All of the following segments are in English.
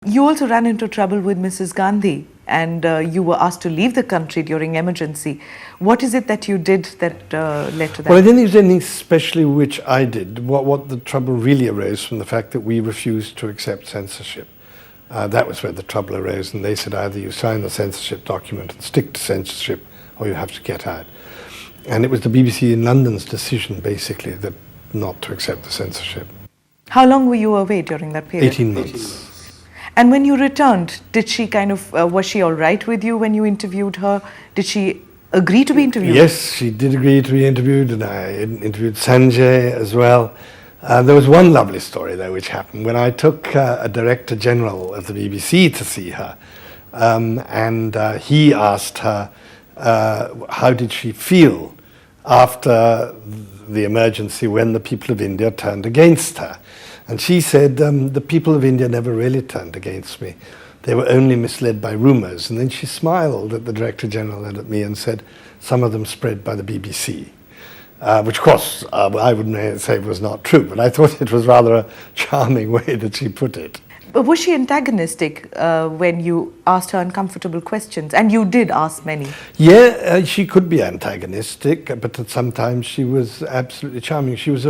You also ran into trouble with Mrs. Gandhi, and you were asked to leave the country during emergency. What is it that you did that led to that? Well, I didn't think there was anything especially which I did. What the trouble really arose from the fact that we refused to accept censorship. That was where the trouble arose, and they said either you sign the censorship document and stick to censorship, or you have to get out. And it was the BBC in London's decision, basically, that not to accept the censorship. How long were you away during that period? 18 months. And when you returned, did she was she all right with you when you interviewed her? Did she agree to be interviewed? Yes, she did agree to be interviewed, and I interviewed Sanjay as well. There was one lovely story, though, which happened when I took a Director General of the BBC to see her, and he asked her how did she feel after the emergency when the people of India turned against her. And she said, the people of India never really turned against me. They were only misled by rumours. And then she smiled at the Director General and at me and said, some of them spread by the BBC. Which, of course, I wouldn't say was not true, but I thought it was rather a charming way that she put it. But was she antagonistic when you asked her uncomfortable questions? And you did ask many. Yeah, she could be antagonistic, but sometimes she was absolutely charming. She was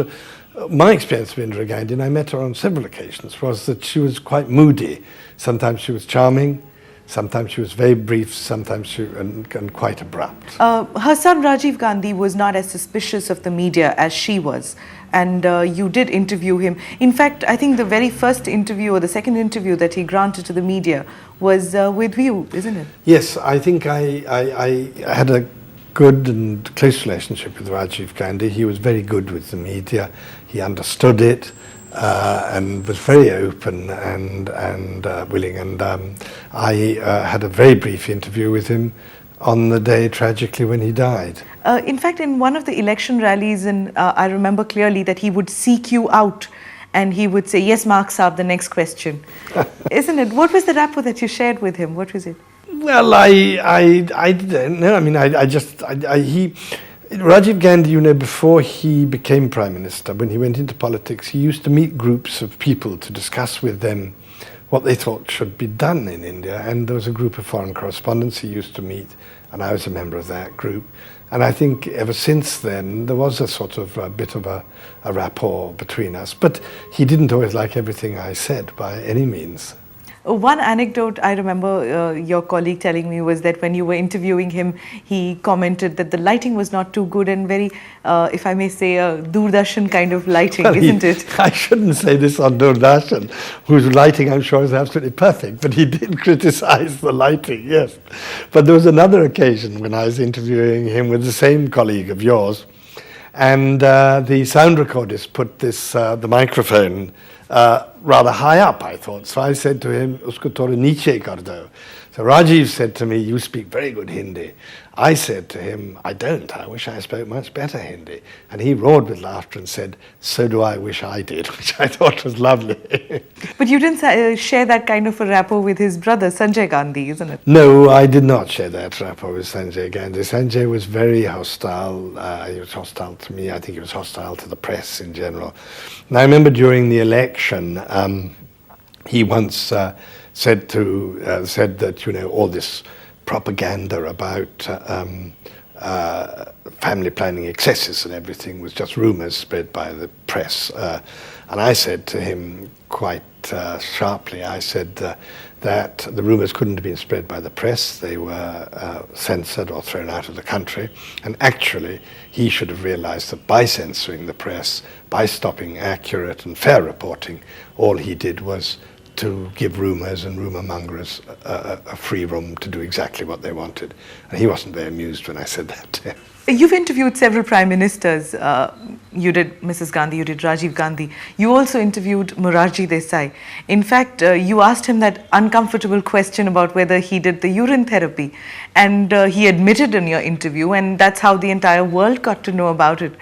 my experience of Indira Gandhi, and I met her on several occasions, was that she was quite moody. Sometimes she was charming, sometimes she was very brief, sometimes and quite abrupt. Her son Rajiv Gandhi was not as suspicious of the media as she was, and you did interview him. In fact, I think the very first interview or the second interview that he granted to the media was with you, isn't it? Yes, I think I had a good and close relationship with Rajiv Gandhi. He was very good with the media. He understood it. And was very open and willing. And I had a very brief interview with him on the day, tragically, when he died. In fact, in one of the election rallies, I remember clearly that he would seek you out and he would say, yes, Mark Saab, the next question. Isn't it? What was the rapport that you shared with him? What was it? Well, I don't know. I mean, Rajiv Gandhi, before he became Prime Minister, when he went into politics, he used to meet groups of people to discuss with them what they thought should be done in India. And there was a group of foreign correspondents he used to meet, and I was a member of that group. And I think ever since then, there was a sort of a bit of a rapport between us. But he didn't always like everything I said, by any means. One anecdote I remember your colleague telling me was that when you were interviewing him, he commented that the lighting was not too good and very, if I may say, a Doordarshan kind of lighting, well, isn't it? I shouldn't say this on Doordarshan, whose lighting I'm sure is absolutely perfect, but he did criticize the lighting, yes. But there was another occasion when I was interviewing him with the same colleague of yours, and the sound recordist put this, the microphone rather high up, I thought. So I said to him, usko thoda niche kar do. So Rajiv said to me, you speak very good Hindi. I said to him, I don't. I wish I spoke much better Hindi. And he roared with laughter and said, so do I wish I did, which I thought was lovely. But you didn't share that kind of a rapport with his brother, Sanjay Gandhi, isn't it? No, I did not share that rapport with Sanjay Gandhi. Sanjay was very hostile. He was hostile to me. I think he was hostile to the press in general. And I remember during the election, he once said that, all this propaganda about family planning excesses and everything was just rumours spread by the press. And I said to him quite sharply, I said that the rumours couldn't have been spread by the press. They were censored or thrown out of the country. And actually, he should have realised that by censoring the press, by stopping accurate and fair reporting, all he did was to give rumours and rumour mongers a free room to do exactly what they wanted. And he wasn't very amused when I said that to him. You've interviewed several prime ministers. You did Mrs. Gandhi, you did Rajiv Gandhi. You also interviewed Morarji Desai. In fact, you asked him that uncomfortable question about whether he did the urine therapy. And he admitted in your interview, and that's how the entire world got to know about it.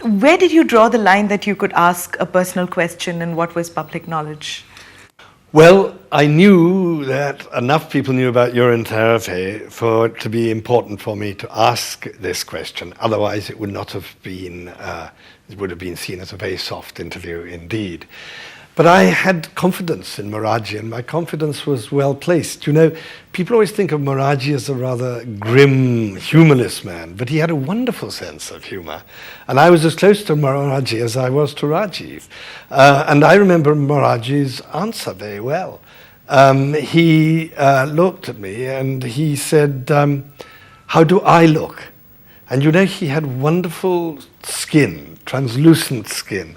Where did you draw the line that you could ask a personal question and what was public knowledge? Well, I knew that enough people knew about urine therapy for it to be important for me to ask this question. Otherwise, it would not have been, it would have been seen as a very soft interview indeed. But I had confidence in Morarji, and my confidence was well placed. You know, people always think of Morarji as a rather grim, humorless man, but he had a wonderful sense of humor. And I was as close to Morarji as I was to Rajiv. And I remember Morarji's answer very well. He looked at me and he said, how do I look? And you know, he had wonderful skin, translucent skin.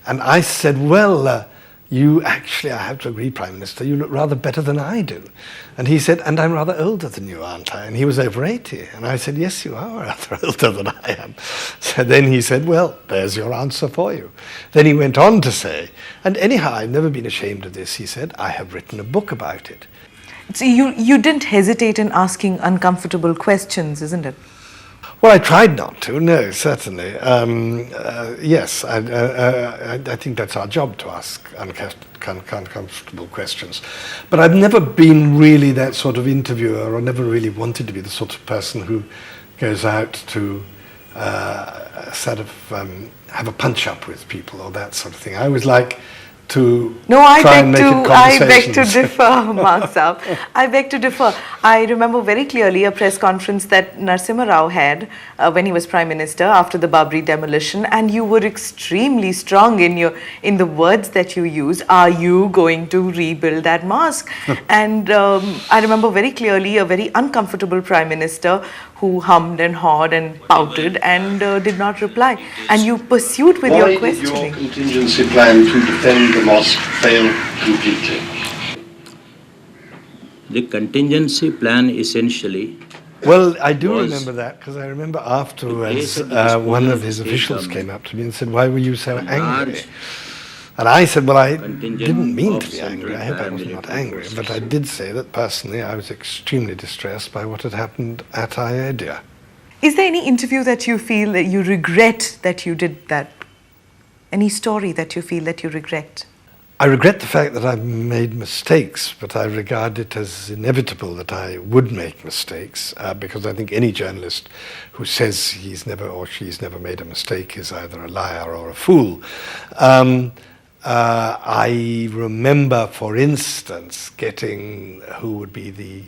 And I said, well, you actually, I have to agree, Prime Minister, you look rather better than I do. And he said, and I'm rather older than you, aren't I? And he was over 80. And I said, yes, you are rather older than I am. So then he said, well, there's your answer for you. Then he went on to say, and anyhow, I've never been ashamed of this, he said, I have written a book about it. So you didn't hesitate in asking uncomfortable questions, isn't it? Well, I tried not to, no, certainly. Yes, I think that's our job to ask uncomfortable questions. But I've never been really that sort of interviewer, or never really wanted to be the sort of person who goes out to have a punch-up with people or that sort of thing. I always like to I beg to differ, Mark Saab. I beg to differ. I remember very clearly a press conference that Narasimha Rao had when he was Prime Minister after the Babri demolition, and you were extremely strong in the words that you used. Are you going to rebuild that mosque? And I remember very clearly a very uncomfortable Prime Minister who hummed and hawed and pouted and did not reply. And you pursued with your questioning. Why did your contingency plan to defend the mosque fail completely? The contingency plan essentially... Well, I do remember that, because I remember afterwards one of his officials came up to me and said, why were you so angry? And I said, well, I didn't mean to be angry. I hope I was not angry. But I did say that personally I was extremely distressed by what had happened at Ayodhya. Is there any interview that you feel that you regret that you did that? Any story that you feel that you regret? I regret the fact that I've made mistakes, but I regard it as inevitable that I would make mistakes, because I think any journalist who says he's never or she's never made a mistake is either a liar or a fool. I remember, for instance, getting who would be the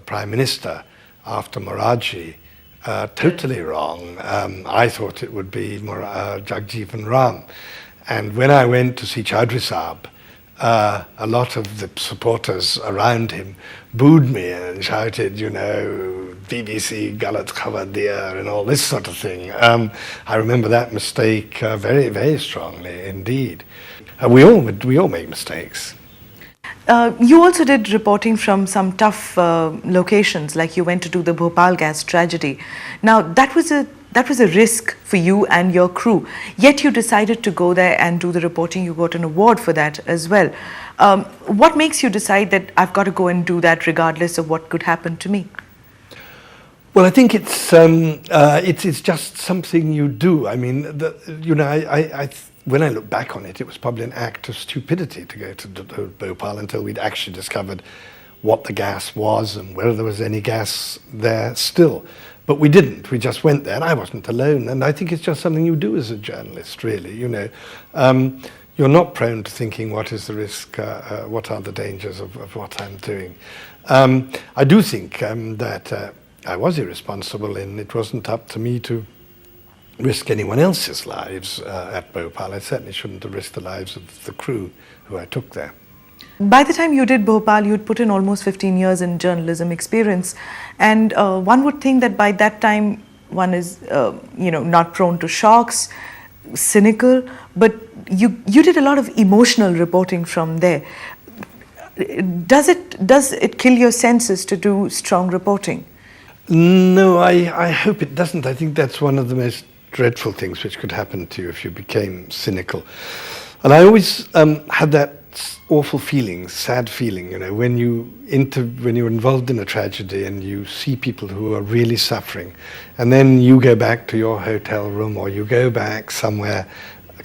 Prime Minister after Morarji totally wrong. I thought it would be Jagjeevan Ram. And when I went to see Chaudhry Saab, a lot of the supporters around him booed me and shouted, you know, BBC, Galat Khabar Diya, and all this sort of thing. I remember that mistake very, very strongly indeed. We all make mistakes. You also did reporting from some tough locations, like you went to do the Bhopal gas tragedy. Now, that was a risk for you and your crew, yet you decided to go there and do the reporting. You got an award for that as well. What makes you decide that I've got to go and do that regardless of what could happen to me? Well, I think it's just something you do. I mean, when I look back on it, it was probably an act of stupidity to go to Bhopal until we'd actually discovered what the gas was and whether there was any gas there still. But we didn't. We just went there, and I wasn't alone. And I think it's just something you do as a journalist, really. You know, you're not prone to thinking, what is the risk? What are the dangers of what I'm doing? I do think that I was irresponsible, and it wasn't up to me to risk anyone else's lives at Bhopal. I certainly shouldn't have risked the lives of the crew who I took there. By the time you did Bhopal, you'd put in almost 15 years in journalism experience, and one would think that by that time one is, not prone to shocks, cynical, but you did a lot of emotional reporting from there. Does it kill your senses to do strong reporting? No, I hope it doesn't. I think that's one of the most dreadful things which could happen to you if you became cynical. And I always had that awful feeling, sad feeling, you know, when you're involved in a tragedy and you see people who are really suffering, and then you go back to your hotel room or you go back somewhere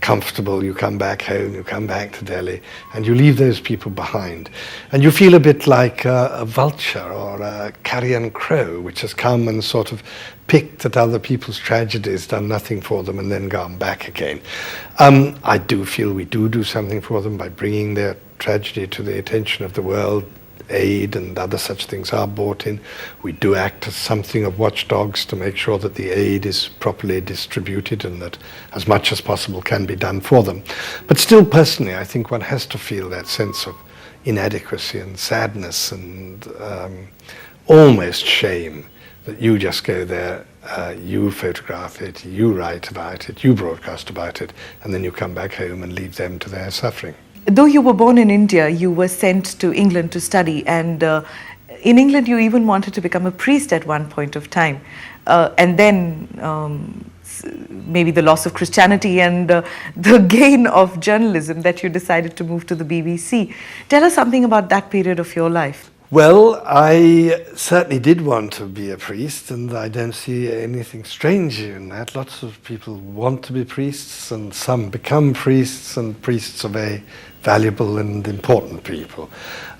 comfortable, you come back home, you come back to Delhi, and you leave those people behind. And you feel a bit like a vulture or a carrion crow, which has come and sort of picked at other people's tragedies, done nothing for them, and then gone back again. I do feel we do something for them by bringing their tragedy to the attention of the world. Aid and other such things are brought in. We do act as something of watchdogs to make sure that the aid is properly distributed and that as much as possible can be done for them. But still, personally, I think one has to feel that sense of inadequacy and sadness and almost shame that you just go there, you photograph it, you write about it, you broadcast about it, and then you come back home and leave them to their suffering. Though you were born in India, you were sent to England to study, and in England you even wanted to become a priest at one point of time. And then maybe the loss of Christianity and the gain of journalism that you decided to move to the BBC. Tell us something about that period of your life. Well, I certainly did want to be a priest, and I don't see anything strange in that. Lots of people want to be priests, and some become priests, and priests are very valuable and important people.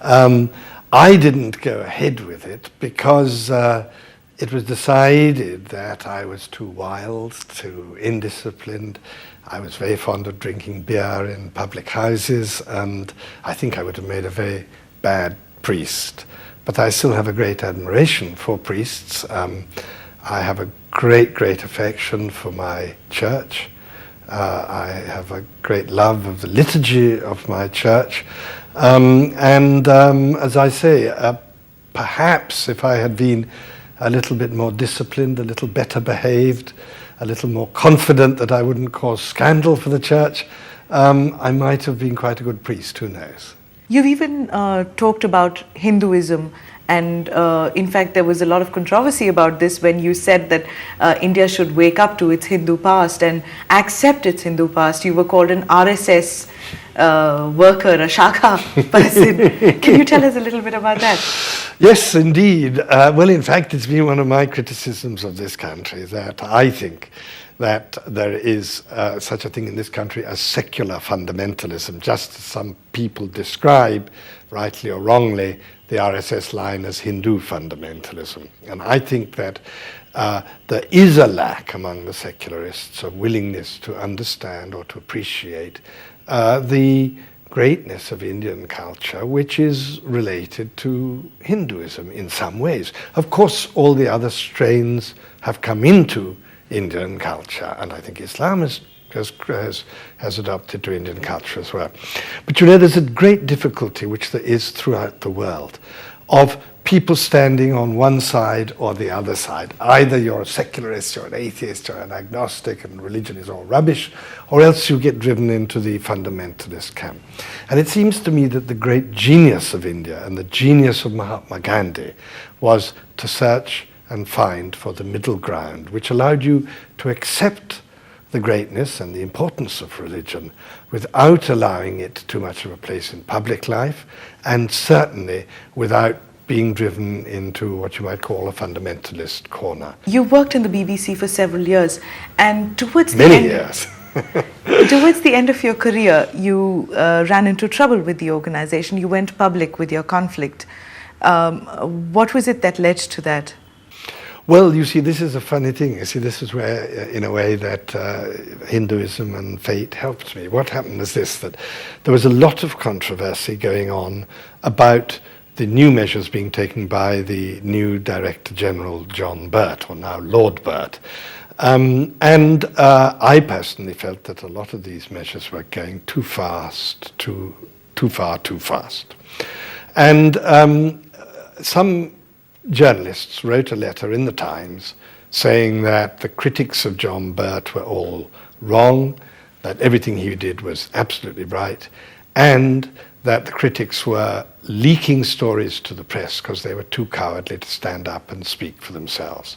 I didn't go ahead with it because it was decided that I was too wild, too indisciplined. I was very fond of drinking beer in public houses, and I think I would have made a very bad priest. But I still have a great admiration for priests. I have a great affection for my church. I have a great love of the liturgy of my church. As I say, perhaps if I had been a little bit more disciplined, a little better behaved, a little more confident that I wouldn't cause scandal for the church, I might have been quite a good priest, who knows. You've even talked about Hinduism, and in fact there was a lot of controversy about this when you said that India should wake up to its Hindu past and accept its Hindu past. You were called an RSS worker, a Shaka person. Can you tell us a little bit about that? Yes, indeed. Well, in fact, it's been one of my criticisms of this country that I think that there is such a thing in this country as secular fundamentalism, just as some people describe, rightly or wrongly, the RSS line as Hindu fundamentalism. And I think that there is a lack among the secularists of willingness to understand or to appreciate the greatness of Indian culture, which is related to Hinduism in some ways. Of course, all the other strains have come into Indian culture, and I think Islam has adopted to Indian culture as well. But you know, there's a great difficulty, which there is throughout the world, of people standing on one side or the other side. Either you're a secularist, you're an atheist, you're an agnostic, and religion is all rubbish, or else you get driven into the fundamentalist camp. And it seems to me that the great genius of India and the genius of Mahatma Gandhi was to search and find for the middle ground, which allowed you to accept the greatness and the importance of religion without allowing it too much of a place in public life, and certainly without being driven into what you might call a fundamentalist corner. You worked in the BBC for several years, and towards Many years. Towards the end of your career, you ran into trouble with the organization. You went public with your conflict. What was it that led to that? Well, you see, this is a funny thing. You see, this is where, in a way, that Hinduism and fate helped me. What happened was this, that there was a lot of controversy going on about the new measures being taken by the new Director General, John Birt, or now Lord Birt. I personally felt that a lot of these measures were going too fast, too fast. And some journalists wrote a letter in the Times saying that the critics of John Birt were all wrong, that everything he did was absolutely right, and that the critics were leaking stories to the press because they were too cowardly to stand up and speak for themselves.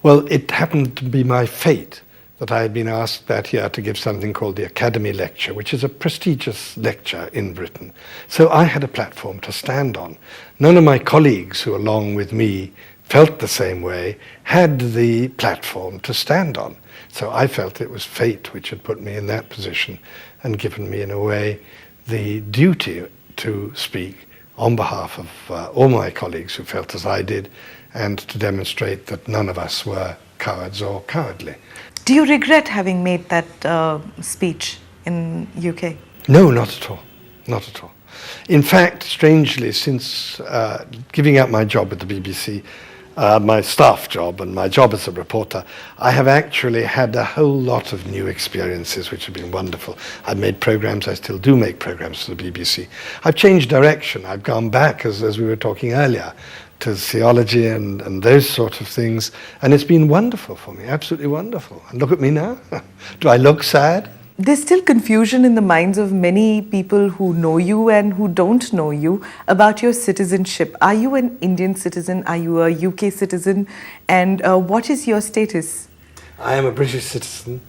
Well, it happened to be my fate that I had been asked that year to give something called the Academy Lecture, which is a prestigious lecture in Britain. So I had a platform to stand on. None of my colleagues who, along with me, felt the same way had the platform to stand on. So I felt it was fate which had put me in that position and given me, in a way, the duty to speak on behalf of all my colleagues who felt as I did, and to demonstrate that none of us were cowards or cowardly. Do you regret having made that speech in UK? No, not at all. Not at all. In fact, strangely, since giving up my job at the BBC, my staff job and my job as a reporter, I have actually had a whole lot of new experiences which have been wonderful. I've made programs, I still do make programs for the BBC. I've changed direction. I've gone back, as we were talking earlier, to theology and those sort of things. And it's been wonderful for me, absolutely wonderful. And look at me now. Do I look sad? There's still confusion in the minds of many people who know you and who don't know you about your citizenship. Are you an Indian citizen? Are you a UK citizen? And what is your status? I am a British citizen.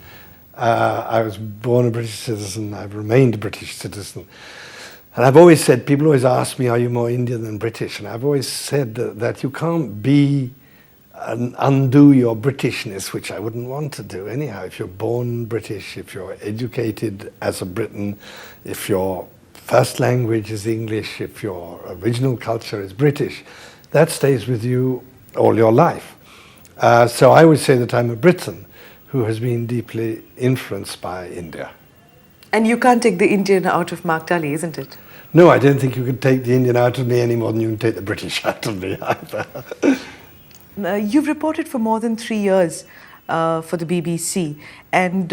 I was born a British citizen. I've remained a British citizen. And I've always said, people always ask me, are you more Indian than British? And I've always said that you can't be and undo your Britishness, which I wouldn't want to do anyhow. If you're born British, if you're educated as a Briton, if your first language is English, if your original culture is British, that stays with you all your life. So I would say that I'm a Briton who has been deeply influenced by India. And you can't take the Indian out of Mark Tully, isn't it? No, I don't think you can take the Indian out of me any more than you can take the British out of me either. You've reported for more than 3 years for the BBC, and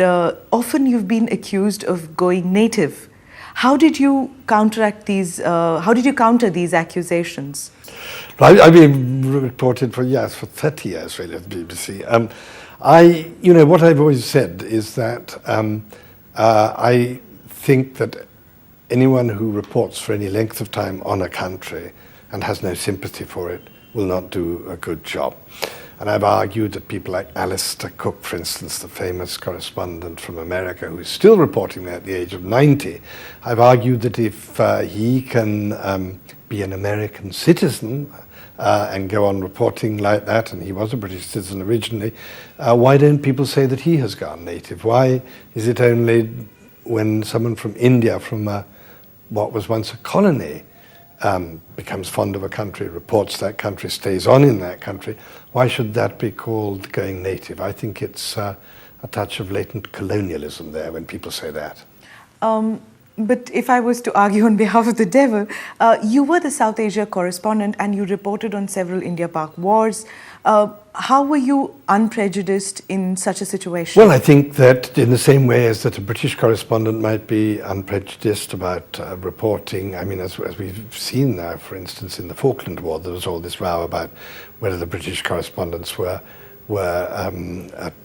often you've been accused of going native. How did you counteract these? How did you counter these accusations? I've been reported for 30 years really at the BBC. What I've always said is that I think that anyone who reports for any length of time on a country and has no sympathy for it will not do a good job. And I've argued that people like Alistair Cook, for instance, the famous correspondent from America, who is still reporting there at the age of 90, I've argued that if he can be an American citizen and go on reporting like that, and he was a British citizen originally, why don't people say that he has gone native? Why is it only when someone from India, from what was once a colony, becomes fond of a country, reports that country, stays on in that country, why should that be called going native? I think it's a touch of latent colonialism there when people say that. But if I was to argue on behalf of the devil, you were the South Asia correspondent and you reported on several India-Pak wars. How were you unprejudiced in such a situation? Well, I think that in the same way as that a British correspondent might be unprejudiced about reporting, I mean, as we've seen now, for instance, in the Falkland War, there was all this row about whether the British correspondents were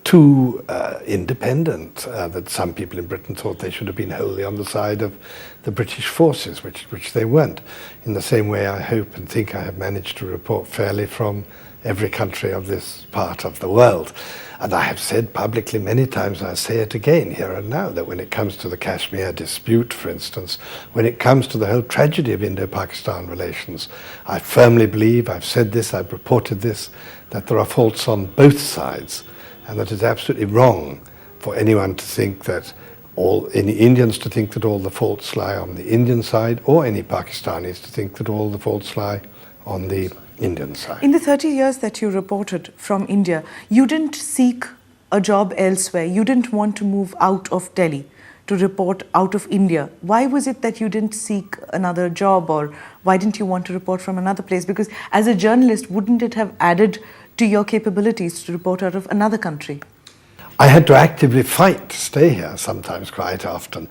too independent, that some people in Britain thought they should have been wholly on the side of the British forces, which they weren't. In the same way, I hope and think I have managed to report fairly from every country of this part of the world. And I have said publicly many times, and I say it again here and now, that when it comes to the Kashmir dispute, for instance, when it comes to the whole tragedy of Indo-Pakistan relations, I firmly believe, I've said this, I've reported this, that there are faults on both sides, and that it's absolutely wrong for anyone to think that any Indians to think that all the faults lie on the Indian side, or any Pakistanis to think that all the faults lie on the Indian side. In the 30 years that you reported from India, you didn't seek a job elsewhere. You didn't want to move out of Delhi to report out of India. Why was it that you didn't seek another job, or why didn't you want to report from another place? Because as a journalist, wouldn't it have added to your capabilities to report out of another country? I had to actively fight to stay here sometimes, quite often.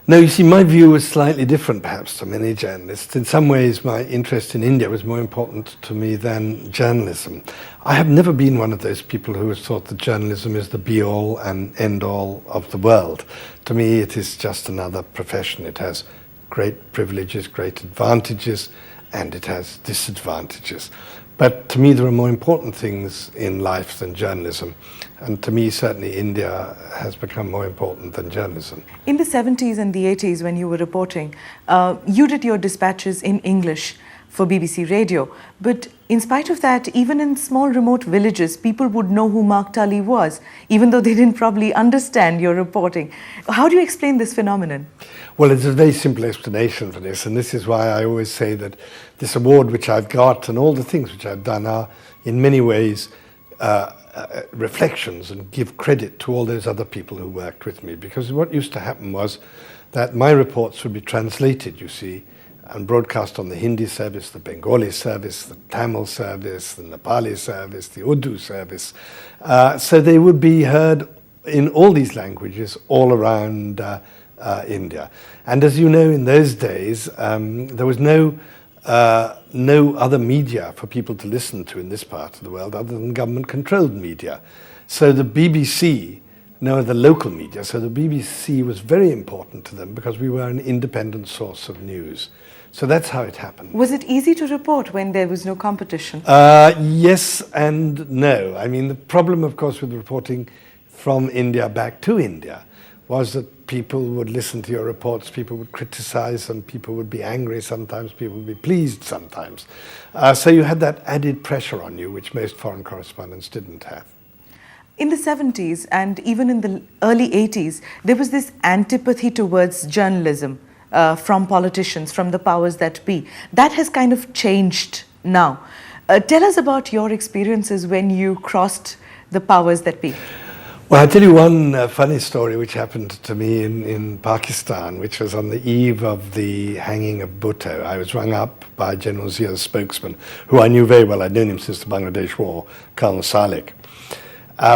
No, you see, my view was slightly different perhaps to many journalists. In some ways, my interest in India was more important to me than journalism. I have never been one of those people who has thought that journalism is the be-all and end-all of the world. To me, it is just another profession. It has great privileges, great advantages, and it has disadvantages. But to me, there are more important things in life than journalism. And to me, certainly, India has become more important than journalism. In the 70s and the 80s, when you were reporting, you did your dispatches in English for BBC Radio. But in spite of that, even in small remote villages, people would know who Mark Tully was, even though they didn't probably understand your reporting. How do you explain this phenomenon? Well, it's a very simple explanation for this, and this is why I always say that this award which I've got and all the things which I've done are in many ways reflections and give credit to all those other people who worked with me. Because what used to happen was that my reports would be translated, you see, and broadcast on the Hindi service, the Bengali service, the Tamil service, the Nepali service, the Urdu service. So they would be heard in all these languages all around India. And as you know, in those days, there was no other media for people to listen to in this part of the world other than government-controlled media. So the BBC, no other local media, so the BBC was very important to them because we were an independent source of news. So that's how it happened. Was it easy to report when there was no competition? Yes and no. I mean, the problem, of course, with reporting from India back to India was that people would listen to your reports, people would criticize them, people would be angry sometimes, people would be pleased sometimes. So you had that added pressure on you, which most foreign correspondents didn't have. In the 70s and even in the early 80s, there was this antipathy towards journalism from politicians, from the powers that be. That has kind of changed now. Tell us about your experiences when you crossed the powers that be. Well, I'll tell you one funny story which happened to me in Pakistan, which was on the eve of the hanging of Bhutto. I was rung up by General Zia's spokesman, who I knew very well. I'd known him since the Bangladesh War, Colonel Salik,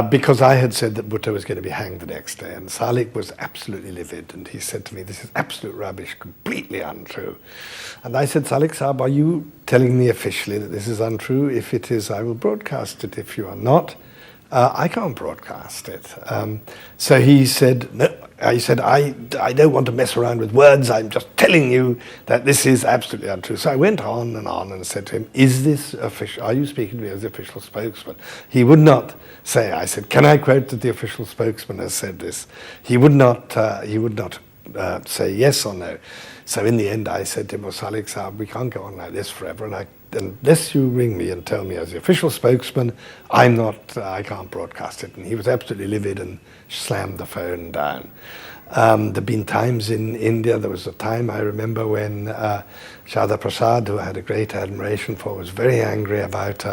because I had said that Bhutto was going to be hanged the next day. And Salik was absolutely livid, and he said to me, "This is absolute rubbish, completely untrue." And I said, "Salik Saab, are you telling me officially that this is untrue? If it is, I will broadcast it. If you are not, I can't broadcast it." So he said, "No." I said, I don't want to mess around with words. I'm just telling you that this is absolutely untrue." So I went on and said to him, "Is this official? Are you speaking to me as the official spokesman?" He would not say. I said, "Can I quote that the official spokesman has said this?" He would not say yes or no. So in the end, I said to him, "Well, Salik Saab, we can't go on like this forever. And unless you ring me and tell me as the official spokesman, I can't broadcast it." And he was absolutely livid and slammed the phone down. There've been times in India, there was a time I remember when Shada Prasad, who I had a great admiration for, was very angry about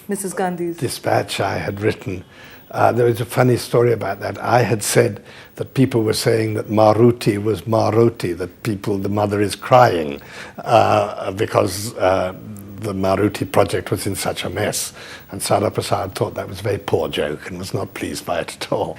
Mrs. Gandhi's dispatch I had written. There was a funny story about that. I had said that people were saying that Maruti was Maroti, that the mother is crying because the Maruti project was in such a mess. And Sada Prasad thought that was a very poor joke and was not pleased by it at all.